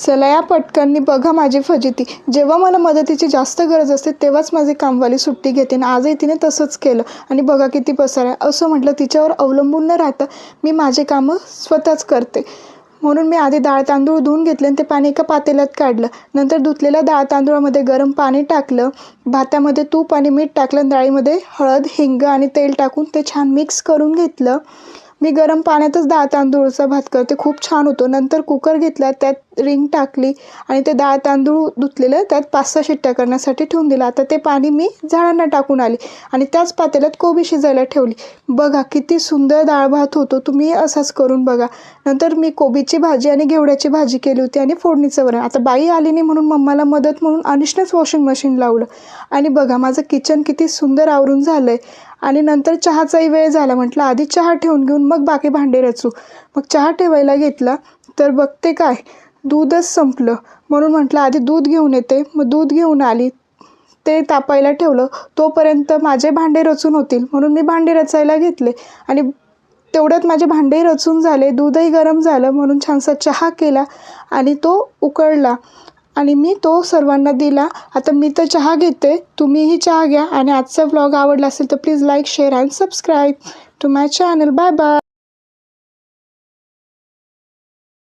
चला या पटकन बघा माझी फजिती। जेव्हा मला मदतीची जास्त गरज असते तेव्हाच माझी कामवाली सुट्टी घेते आणि आजही तिने तसंच केलं आणि बघा किती पसारा। असं म्हटलं तिच्यावर अवलंबून न राहता मी माझे कामं स्वतःच करते। म्हणून मी आधी डाळ तांदूळ धुवून घेतले आणि ते पाणी एका पातेल्यात काढलं। नंतर धुतलेल्या डाळ तांदूळामध्ये गरम पाणी टाकलं, भातामध्ये तूप आणि मीठ टाकलं, डाळीमध्ये हळद, हिंग आणि तेल टाकून ते छान मिक्स करून घेतलं। मी गरम पाण्यातच डाळ तांदूळचा भात करते, खूप छान होतो। नंतर कुकर घेतला, त्यात रिंग टाकली आणि ते डाळ तांदूळ धुतलेलं त्यात 5-6 शिट्ट्या करण्यासाठी ठेवून दिलं। आता ते पाणी मी झाडांना टाकून आली आणि त्याच पातेल्यात कोबी शिजायला ठेवली। बघा किती सुंदर डाळ भात होतो, तुम्ही असाच करून बघा। नंतर मी कोबीची भाजी आणि घेवड्याची भाजी केली होती आणि फोडणीचं वरण। आता बाई आली नाही म्हणून मम्माला मदत म्हणून अनिशनेच वॉशिंग मशीन लावलं आणि बघा माझं किचन किती सुंदर आवरून झालंय। आणि नंतर चहाचाही वेळ झाला, म्हटलं आधी चहा ठेवून घेऊन मग बाकी भांडे रचू। मग चहा ठेवायला घेतला तर बघते काय दूधच संपलं, म्हणून म्हटलं आधी दूध घेऊन येते। मग दूध घेऊन आली, ते तापायला ठेवलं, तोपर्यंत माझे भांडे रचून होतील म्हणून मी भांडे रचायला घेतले आणि तेवढ्यात माझे भांडेही रचून झाले, दूधही गरम झालं म्हणून छानसा चहा केला आणि तो उकळला आणि मी तो सर्वांना दिला। आता मी तर चहा घेते, तुम्हीही चहा घ्या आणि आजचा व्लॉग आवडला असेल तर please like, share and subscribe to my channel. Bye bye.